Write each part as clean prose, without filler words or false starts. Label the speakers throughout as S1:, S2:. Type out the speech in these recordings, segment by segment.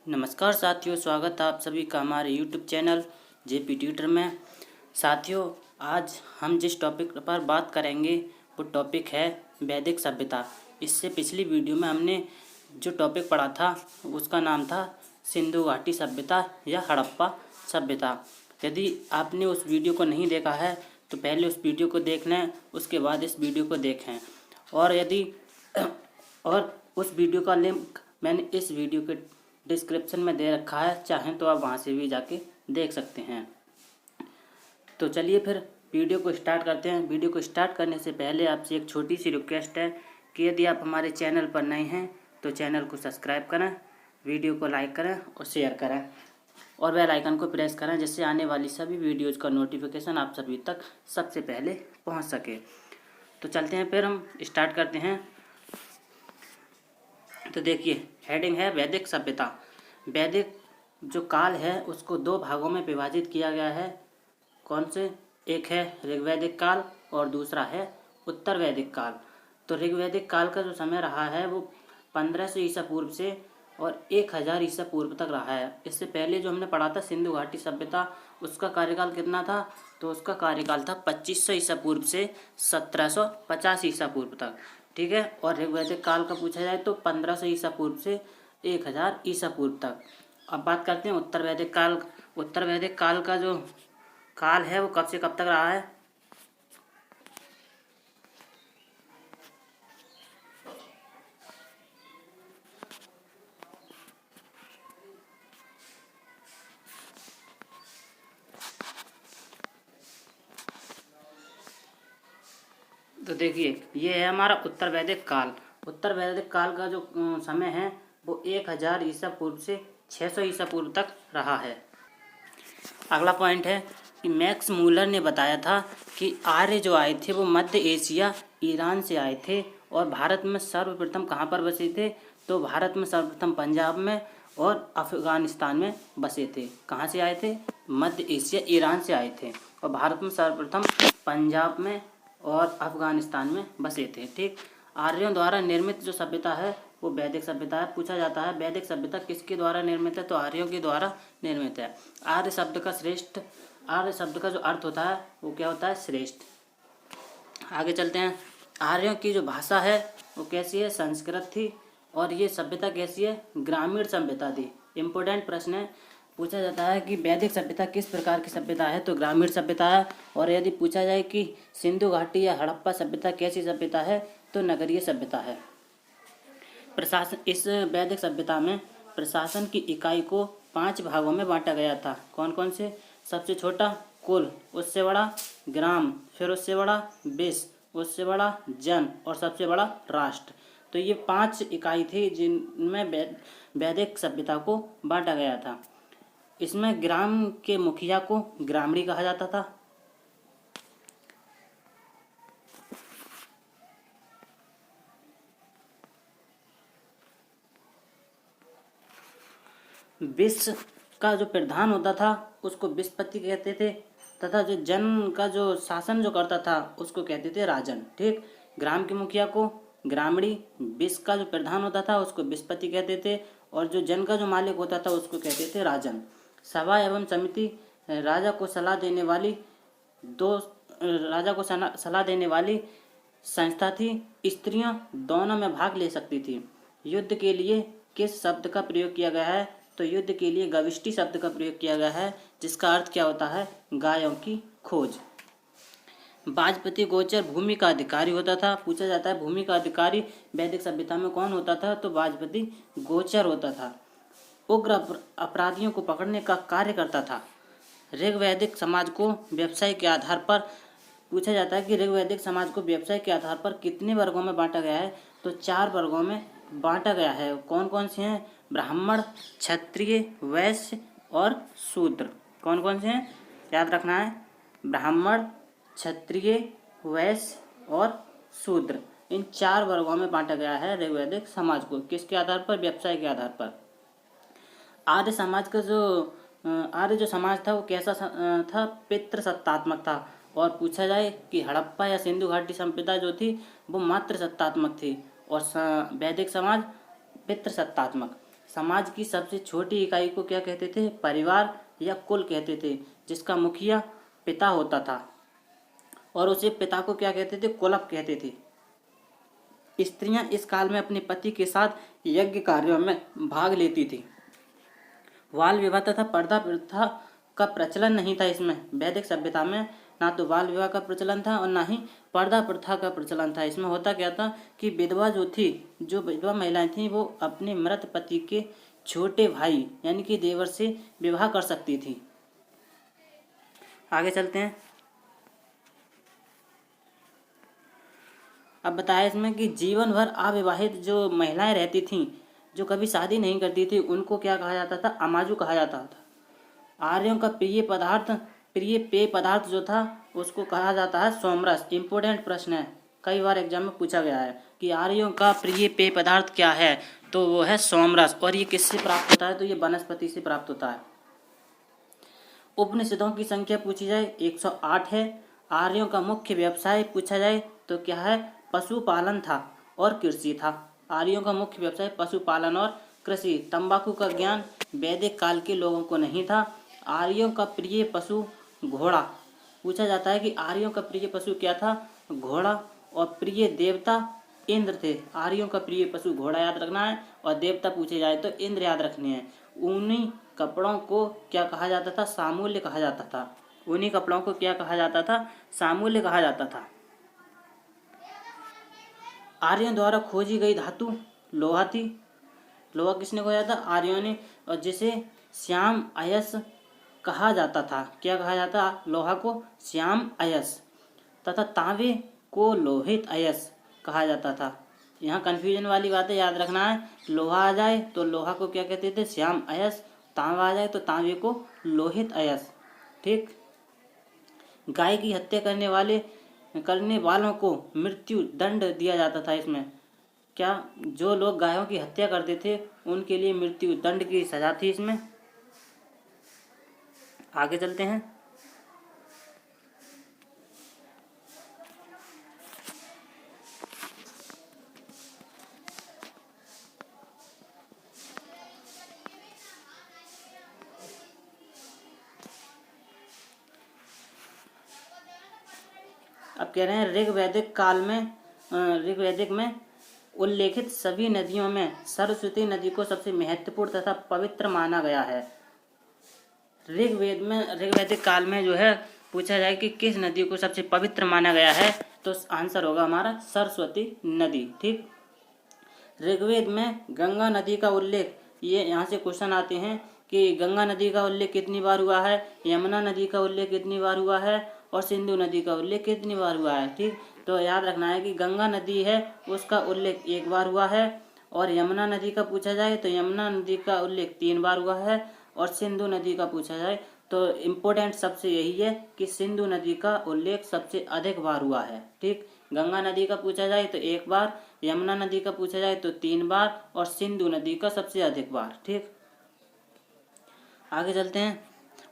S1: नमस्कार साथियों, स्वागत है आप सभी का हमारे यूट्यूब चैनल जेपी ट्यूटर में। साथियों, आज हम जिस टॉपिक पर बात करेंगे वो टॉपिक है वैदिक सभ्यता। इससे पिछली वीडियो में हमने जो टॉपिक पढ़ा था उसका नाम था सिंधु घाटी सभ्यता या हड़प्पा सभ्यता। यदि आपने उस वीडियो को नहीं देखा है तो पहले उस वीडियो को देख लें, उसके बाद इस वीडियो को देखें। और उस वीडियो का लिंक मैंने इस वीडियो के डिस्क्रिप्शन में दे रखा है, चाहें तो आप वहां से भी जाके देख सकते हैं। तो चलिए फिर वीडियो को स्टार्ट करते हैं। वीडियो को स्टार्ट करने से पहले आपसे एक छोटी सी रिक्वेस्ट है कि यदि आप हमारे चैनल पर नए हैं तो चैनल को सब्सक्राइब करें, वीडियो को लाइक करें और शेयर करें और बेल आइकन को प्रेस करें, जिससे आने वाली सभी वीडियोज़ का नोटिफिकेशन आप सभी तक सबसे पहले पहुँच सके। तो चलते हैं, फिर हम स्टार्ट करते हैं। तो देखिए, हेडिंग है वैदिक सभ्यता। वैदिक जो काल है उसको दो भागों में विभाजित किया गया है। कौन से? एक है ऋग्वैदिक काल और दूसरा है उत्तर वैदिक काल। तो ऋग्वैदिक काल का जो समय रहा है वो 1500 ईसा पूर्व से और 1000 ईसा पूर्व तक रहा है। इससे पहले जो हमने पढ़ा था सिंधु घाटी सभ्यता, उसका कार्यकाल कितना था? तो उसका कार्यकाल था 2500 ईसा पूर्व से 1750 ईसा पूर्व तक। ठीक है। और ऋग्वैदिक काल का पूछा जाए तो 1500 ईसा पूर्व से 1000 ईसा पूर्व तक। अब बात करते हैं उत्तर वैदिक काल। उत्तर वैदिक काल का जो काल है वो कब से कब तक रहा है? तो देखिए, ये है हमारा उत्तर वैदिक काल। उत्तर वैदिक काल का जो समय है वो 1000 ईसा पूर्व से 600 ईसा पूर्व तक रहा है। अगला पॉइंट है कि मैक्स मूलर ने बताया था कि आर्य जो आए थे वो मध्य एशिया, ईरान से आए थे और भारत में सर्वप्रथम कहाँ पर बसे थे? तो भारत में सर्वप्रथम पंजाब में और अफगानिस्तान में बसे थे। कहाँ से आए थे? मध्य एशिया, ईरान से आए थे और भारत में सर्वप्रथम पंजाब में और अफगानिस्तान में बसे थे। ठीक। आर्यों द्वारा निर्मित जो सभ्यता है वो वैदिक सभ्यता है। पूछा जाता है वैदिक सभ्यता किसके द्वारा निर्मित है? तो आर्यों के द्वारा निर्मित है। आर्य शब्द का जो अर्थ होता है वो क्या होता है? श्रेष्ठ। आगे चलते हैं। आर्यों की जो भाषा है वो कैसी है? संस्कृत थी। और ये सभ्यता कैसी है? ग्रामीण सभ्यता थी। इम्पोर्टेंट प्रश्न है। पूछा जाता है कि वैदिक सभ्यता किस प्रकार की सभ्यता है? तो ग्रामीण सभ्यता है। और यदि पूछा जाए कि सिंधु घाटी या हड़प्पा सभ्यता कैसी सभ्यता है? तो नगरीय सभ्यता है। प्रशासन, इस वैदिक सभ्यता में प्रशासन की इकाई को 5 भागों में बांटा गया था। कौन कौन से? सबसे छोटा कुल, उससे बड़ा ग्राम, फिर उससे बड़ा विश्व, उससे बड़ा जन और सबसे बड़ा राष्ट्र। तो ये 5 इकाई थी जिनमें वैदिक सभ्यता को बांटा गया था। इसमें ग्राम के मुखिया को ग्रामणी कहा जाता था। विश्व का जो प्रधान होता था उसको विश्वपति कहते थे तथा जो जन का जो शासन जो करता था उसको कहते थे राजन। ठीक। ग्राम के मुखिया को ग्रामणी, विश्व का जो प्रधान होता था उसको विश्वपति कहते थे और जो जन का जो मालिक होता था उसको कहते थे राजन। सभा एवं समिति राजा को सलाह देने वाली संस्था थी। स्त्रियां दोनों में भाग ले सकती थी। युद्ध के लिए किस शब्द का प्रयोग किया गया है? तो युद्ध के लिए गविष्टि शब्द का प्रयोग किया गया है, जिसका अर्थ क्या होता है? गायों की खोज। वाजपति गोचर भूमि का अधिकारी होता था। पूछा जाता है भूमि का अधिकारी वैदिक सभ्यता में कौन होता था? तो वाजपति गोचर होता था। उग्र अपराधियों को पकड़ने का कार्य करता था। ऋग्वैदिक समाज को व्यवसाय के आधार पर पूछा जाता है कि ऋग्वैदिक समाज को व्यवसाय के आधार पर कितने वर्गों में बांटा गया है? तो 4 वर्गों में बांटा गया है। कौन कौन से हैं? ब्राह्मण, क्षत्रिय, वैश्य और शूद्र। कौन कौन से हैं? याद रखना है। ब्राह्मण, क्षत्रिय, वैश्य और शूद्र, इन 4 वर्गों में बांटा गया है ऋग्वैदिक समाज को। किसके आधार पर? व्यवसाय के आधार पर। आर्य जो समाज था वो कैसा था? पितृसत्तात्मक था। और पूछा जाए कि हड़प्पा या सिंधु घाटी सभ्यता जो थी वो मातृसत्तात्मक थी और वैदिक समाज पितृसत्तात्मक। समाज की सबसे छोटी इकाई को क्या कहते थे? परिवार या कुल कहते थे, जिसका मुखिया पिता होता था और उसे पिता को क्या कहते थे? कुलप कहते थे। स्त्रियां इस काल में अपने पति के साथ यज्ञ कार्यों में भाग लेती थी। बाल विवाह तथा पर्दा प्रथा का प्रचलन नहीं था। इसमें वैदिक सभ्यता में ना तो बाल विवाह का प्रचलन था और ना ही पर्दा प्रथा का प्रचलन था। इसमें होता क्या था कि विधवा जो विधवा महिलाएं थीं वो अपने मृत पति के छोटे भाई यानी कि देवर से विवाह कर सकती थी। आगे चलते हैं। अब बताया इसमें कि जीवन भर अविवाहित जो महिलाएं रहती थीं, जो कभी शादी नहीं करती थी, उनको क्या कहा जाता था? अमाजु कहा जाता था। आर्यों का प्रिय पेय पदार्थ जो था उसको कहा जाता है सोमरस। इम्पोर्टेंट प्रश्न है, कई बार एग्जाम में पूछा गया है कि आर्यों का प्रिय पेय पदार्थ क्या है, तो वो है सोमरस। और ये किससे प्राप्त होता है? तो ये वनस्पति से प्राप्त होता है। उपनिषदों की संख्या पूछी जाए 108 है। आर्यों का मुख्य व्यवसाय पूछा जाए तो क्या है? पशुपालन था और कृषि था। आर्यों का मुख्य व्यवसाय पशुपालन और कृषि। तंबाकू का ज्ञान वैदिक काल के लोगों को नहीं था। आर्यों का प्रिय पशु घोड़ा। पूछा जाता है कि आर्यों का प्रिय पशु क्या था? घोड़ा। और प्रिय देवता इंद्र थे। आर्यों का प्रिय पशु घोड़ा याद रखना है और देवता पूछे जाए तो इंद्र याद रखने हैं। ऊनी कपड़ों को क्या कहा जाता था? सामूल्य कहा जाता था। ऊनी कपड़ों को क्या कहा जाता था? सामूल्य कहा जाता था। आर्यों द्वारा खोजी गई धातु लोहा थी। लोहा किसने खोजा था? आर्यों ने। और जिसे श्याम अयस कहा जाता था। क्या कहा जाता? लोहा को श्याम अयस। तथा तांबे को लोहित अयस कहा जाता था। यहाँ कंफ्यूजन वाली बातें याद रखना है। लोहा आ जाए तो लोहा को क्या कहते थे? श्याम अयस। तांबा आ जाए तो तांबे को लोहित अयस। ठीक। गाय की हत्या करने वालों को मृत्यु दंड दिया जाता था। इसमें क्या? जो लोग गायों की हत्या करते थे उनके लिए मृत्यु दंड की सजा थी इसमें। आगे चलते हैं। अब कह रहे हैं ऋग्वैदिक में उल्लेखित सभी नदियों में सरस्वती नदी को सबसे महत्वपूर्ण तथा पवित्र माना गया है। ऋग्वैदिक काल में जो है पूछा जाए कि किस नदी को सबसे पवित्र माना गया है, तो आंसर होगा हमारा सरस्वती नदी। ठीक। ऋग्वेद में गंगा नदी का उल्लेख, ये यहाँ से क्वेश्चन आते हैं कि गंगा नदी का उल्लेख कितनी बार हुआ है, यमुना नदी का उल्लेख कितनी बार हुआ है और सिंधु नदी का उल्लेख कितनी बार हुआ है। ठीक। तो याद रखना है कि गंगा नदी है उसका उल्लेख 1 बार हुआ है और यमुना नदी का पूछा जाए तो यमुना नदी का उल्लेख 3 बार हुआ है और सिंधु नदी का पूछा जाए तो इम्पोर्टेंट सबसे यही है कि सिंधु नदी का उल्लेख सबसे अधिक बार हुआ है। ठीक। गंगा नदी का पूछा जाए तो 1 बार, यमुना नदी का पूछा जाए तो 3 बार और सिंधु नदी का सबसे अधिक बार। ठीक। आगे चलते हैं।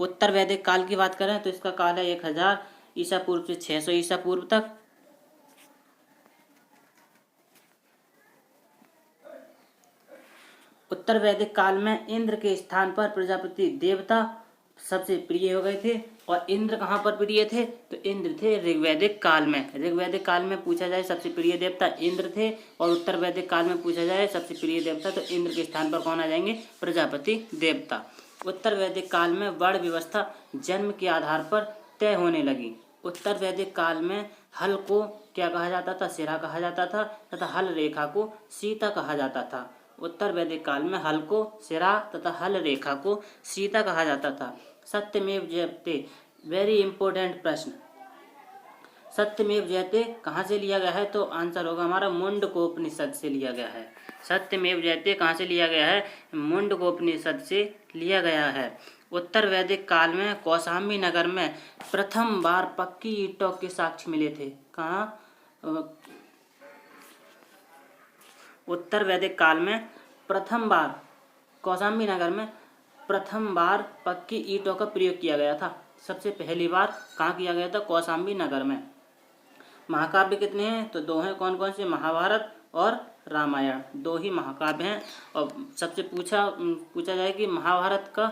S1: उत्तर वैदिक काल की बात करें तो इसका काल है 1000 ईसा पूर्व से 600 ईसा पूर्व तक। उत्तर वैदिक काल में इंद्र के स्थान पर प्रजापति देवता सबसे प्रिय हो गए थे। और इंद्र कहाँ पर प्रिय थे? तो इंद्र थे ऋग्वैदिक काल में। ऋग्वैदिक काल में पूछा जाए सबसे प्रिय देवता इंद्र थे और उत्तर वैदिक काल में पूछा जाए सबसे प्रिय देवता तो इंद्र के स्थान पर कौन आ जाएंगे? प्रजापति देवता। उत्तर वैदिक काल में वर्ण व्यवस्था जन्म के आधार पर तय होने लगी। उत्तर वैदिक काल में हल को क्या कहा जाता था? सिरा कहा जाता था तथा हल रेखा को सीता कहा जाता था। उत्तर वैदिक काल में हल को सिरा तथा हल रेखा को सीता कहा जाता था। सत्यमेव जयते, वेरी इंपॉर्टेंट प्रश्न। सत्यमेव जयते कहाँ से लिया गया है? तो आंसर होगा हमारा मुंडकोपनिषद से लिया गया है। सत्यमेव जयते कहाँ से लिया गया है? मुंडकोपनिषद से लिया गया है। उत्तर वैदिक काल में कौशाम्बी नगर में प्रथम बार पक्की ईंटों के साक्ष्य मिले थे। कहाँ? उत्तर वैदिक काल में प्रथम बार कौशाम्बी नगर में प्रथम बार पक्की ईंटों का प्रयोग किया गया था। सबसे पहली बार कहाँ किया गया था? कौशाम्बी नगर में। महाकाव्य कितने हैं? तो 2 हैं। कौन कौन से? महाभारत और रामायण, 2 ही महाकाव्य हैं। और सबसे पूछा जाए कि महाभारत का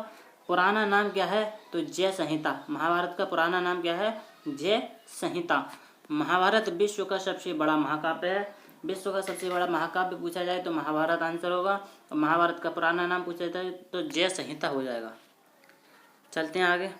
S1: पुराना नाम क्या है, तो जय संहिता। महाभारत का पुराना नाम क्या है, जय संहिता। महाभारत विश्व का सबसे बड़ा महाकाव्य है। विश्व का सबसे बड़ा महाकाव्य पूछा जाए तो महाभारत आंसर होगा, और महाभारत का पुराना नाम पूछा जाए तो जय संहिता हो जाएगा। चलते हैं आगे।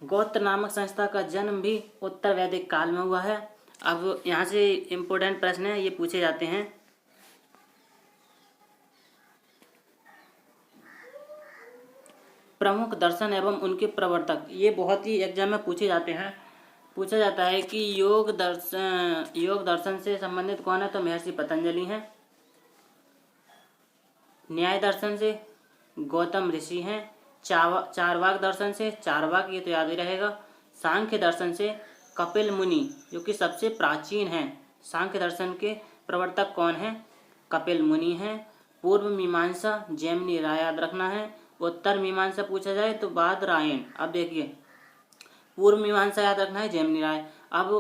S1: गौत्र नामक संस्था का जन्म भी उत्तर वैदिक काल में हुआ है। अब यहाँ से इम्पोर्टेंट प्रश्न है, ये पूछे जाते हैं। प्रमुख दर्शन एवं उनके प्रवर्तक, ये बहुत ही एग्जाम में पूछे जाते हैं। पूछा जाता है कि योग दर्शन से संबंधित कौन है, तो महर्षि पतंजलि हैं। न्याय दर्शन से गौतम ऋषि हैं। चारवाक दर्शन से चारवाक, ये तो याद ही रहेगा। सांख्य दर्शन से कपिल मुनि, जो कि सबसे प्राचीन हैं। सांख्य दर्शन के प्रवर्तक कौन हैं, कपिल मुनि हैं। पूर्व मीमांसा जैमिनी राय याद रखना है। उत्तर मीमांसा पूछा जाए तो बादरायण। अब देखिए, पूर्व मीमांसा याद रखना है, जैमिनी राय। अब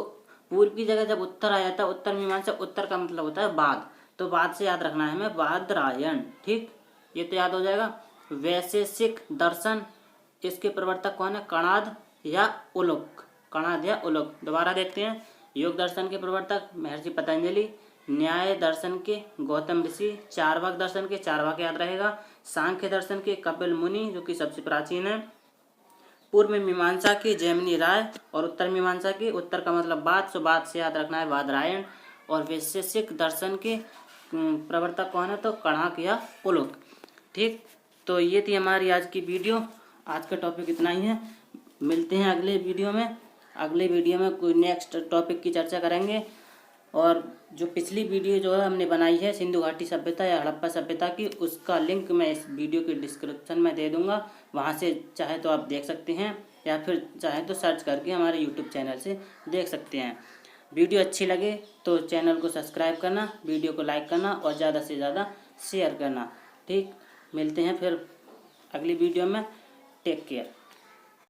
S1: पूर्व की जगह जब उत्तर आ जाता है, उत्तर मीमांसा, उत्तर का मतलब होता है बाद, तो बाद से याद रखना है हमें बादरायण। ठीक, ये तो याद हो जाएगा। वैशेषिक दर्शन, इसके प्रवर्तक कौन है, कणाद या उलुक। कणाद या उलुक। दोबारा देखते हैं। योग दर्शन के प्रवर्तक महर्षि पतंजलि। न्याय दर्शन के गौतम ऋषि। चारवाक दर्शन के चारवाक याद रहेगा। सांख्य दर्शन के कपिल मुनि, जो कि सबसे प्राचीन है। पूर्व मीमांसा के जैमिनी राय, और उत्तर मीमांसा के, उत्तर का मतलब बाद, सो बाद से याद रखना है बादरायण। और वैशेषिक दर्शन के प्रवर्तक कौन है, तो कणाद या उलुक। ठीक, तो ये थी हमारी आज की वीडियो। आज का टॉपिक इतना ही है। मिलते हैं अगले वीडियो में। अगले वीडियो में कोई नेक्स्ट टॉपिक की चर्चा करेंगे। और जो पिछली वीडियो जो है हमने बनाई है सिंधु घाटी सभ्यता या हड़प्पा सभ्यता की, उसका लिंक मैं इस वीडियो के डिस्क्रिप्शन में दे दूंगा। वहां से चाहे तो आप देख सकते हैं, या फिर चाहे तो सर्च करके हमारे यूट्यूब चैनल से देख सकते हैं। वीडियो अच्छी लगे तो चैनल को सब्सक्राइब करना, वीडियो को लाइक करना और ज़्यादा से ज़्यादा शेयर करना। ठीक, मिलते हैं फिर अगली वीडियो में। Take care.